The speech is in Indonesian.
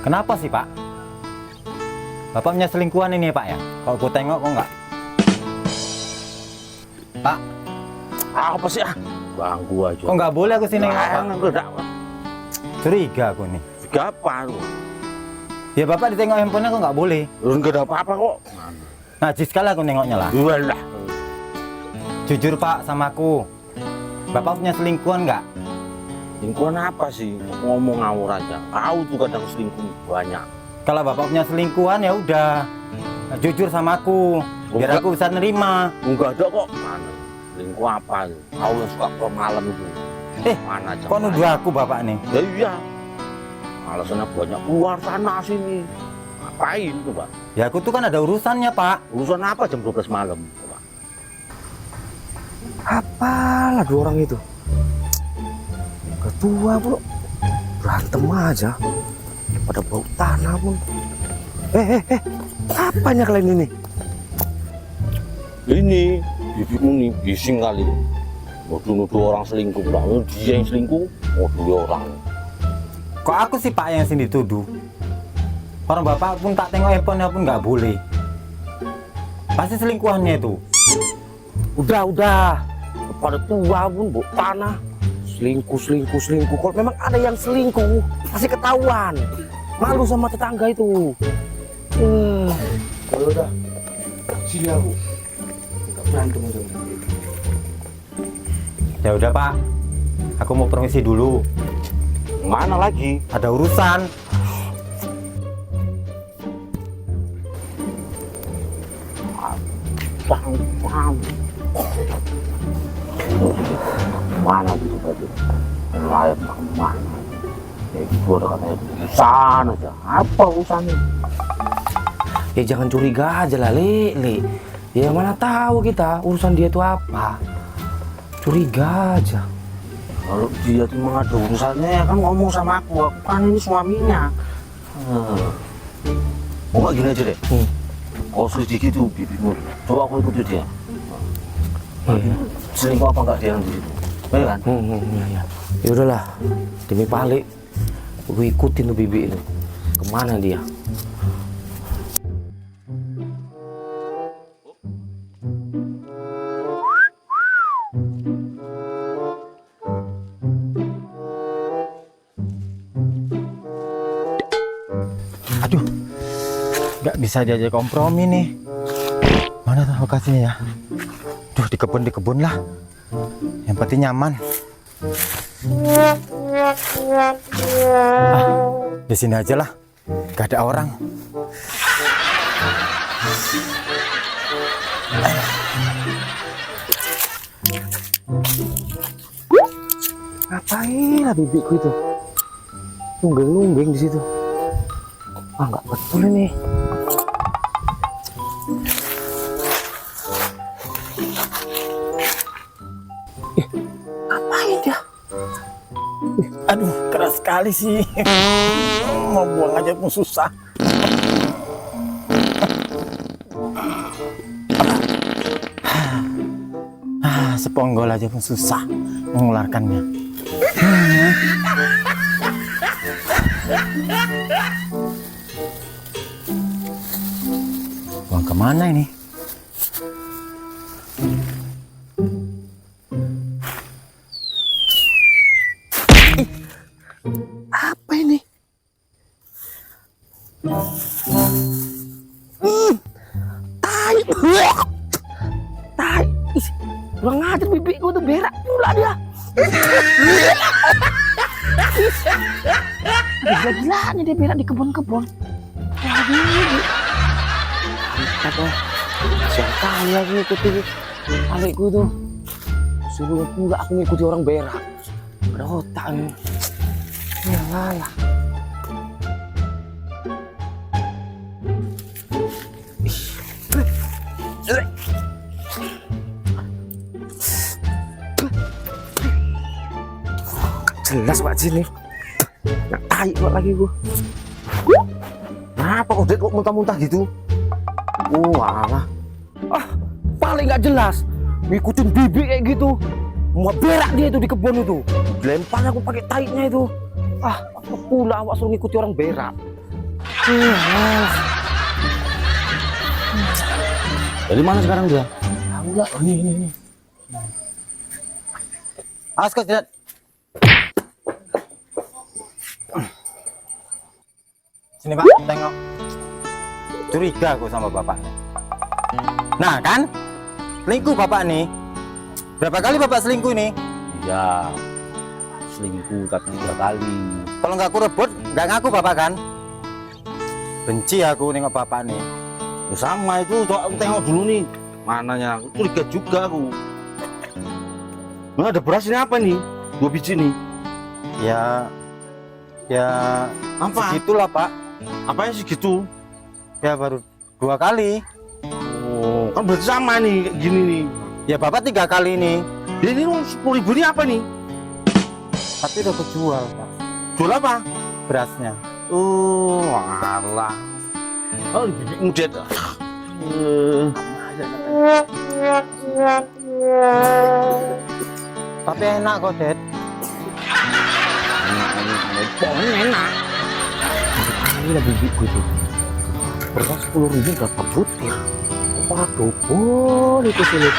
Kenapa sih Pak? Bapak punya selingkuhan ini ya Pak ya? Kalau aku tengok kok enggak? Pak, Apa sih ah? Ganggu aja. kok nggak boleh aku sini nengok Pak? Enggak. Curiga aku nih. Apa lu? Ya Bapak ditengok handphonenya kok nggak boleh? Lu enggak ada apa-apa kok. Najis sekali aku nengoknya lah. Walah. Jujur Pak sama aku. Bapak punya selingkuhan nggak? Selingkuhan apa sih? Ngomong ngawur aja. Kau tuh kadang selingkuh banyak. Kalau Bapak punya selingkuhan ya udah. Jujur sama aku. Biar Enggak. aku bisa nerima. Enggak ada kok. Mana? Selingkuh apa? Kau yang suka ke malam itu. Mana aja. Kok nuduh aku Bapak nih? Ya iya. Alasannya banyak keluar sana sini. Ngapain tuh, Pak? Ya aku tuh kan ada urusannya Pak. Urusan apa jam 12 malam? Pak? Apalah dua orang itu? Ketua bro, berantem aja. Pada bau tanah pun. Apanya kalian ini? Ini bibimu nih bising kali. Nuduh orang selingkuh, Pak. Dia yang selingkuh, dia orang. Kok aku sih Pak yang sini dituduh? Orang Bapak pun tak tengok handphonenya pun nggak boleh. Pasti selingkuhannya itu. Udah. Pada tua pun bau tanah. Selingkuh. Kalau memang ada yang selingkuh, pasti ketahuan. Malu sama tetangga itu. Kalau udah sini aku nggak berantem aja. Ya udah Pak. Aku mau permisi dulu. Mana lagi? Ada urusan. Paham. Mana gitu tadi? Lain kemana? Ya gua udah katanya urusan aja. Apa urusannya? Ya jangan curiga aja lah, Le. Ya mana tahu kita urusan dia itu apa. Curiga aja. Kalau dia tuh memang ada urusannya ya kan ngomong sama aku kan ini suaminya. Mau nggak gini aja deh. Kau sedikit tuh bibimu. Coba aku ikuti dia. Selingkuh apa enggak dia yang di situ? Bener kan? Ya. Ya udahlah, demi Palik, gue ikutin tuh bibi itu. Kemana dia? Aduh, nggak bisa diajak kompromi nih. Mana tuh lokasinya ya? Duh, di kebun lah. Yang penting nyaman. Di sini aja lah. Gak ada orang. Ngapain lah bibiku itu? Nungging di situ. Ah, nggak betul ini. Ngapain dia? Aduh, keras sekali sih. Mau buang aja pun susah. Seponggol aja pun susah mengeluarkannya. Buang kemana ini? Apa ini? Tai. Tai. Ih, kurang ngajar bibiku tuh berak pula dia. Gila-gilanya dia berak di kebun-kebun. Apa? Siapa kali aku ngikuti Palikku tuh. Suruh pula aku ngikuti orang berak. Ada otak nih. Ya lah. Jelas Pak Jin nih. Nak tai kok lagi gua. Kenapa kok Dek kok muntah-muntah gitu? Alah. Paling nggak jelas. Ngikutin bibi kayak gitu. Mau berak dia itu di kebun itu. Lempar aku pakai taiknya itu. Apa pula awak suruh ngikuti orang berak. Dari mana sekarang dia? Tahu lah, ini. Awas kau tidak. Sini Pak, tengok. Curiga aku sama bapak. Nah kan, selingkuh bapak nih. Berapa kali bapak selingkuh nih? Iya, selingkuh tapi 3 kali. Kalau nggak aku rebut, nggak ngaku bapak kan? Benci aku nengok bapak nih. Ya sama itu, coba aku tengok dulu nih. Mananya, aku curiga juga aku. Nah, ada beras ini apa nih? 2 biji nih. Ya Apa? segitulah Pak. Apanya segitu? Ya baru 2 kali. Oh, kan berarti sama nih, kayak gini nih. Ya bapak 3 kali nih. Ya, ini 10.000 ini apa nih? Tapi udah kejual Pak. Jual apa? Berasnya. Oh, alah. Oh, bibit mudet. Tapi enak kok Dad. Pokoknya enak. Ini lah bibitku tuh. Beras 10.000 dapat butir. Waduh, boleh itu sulit.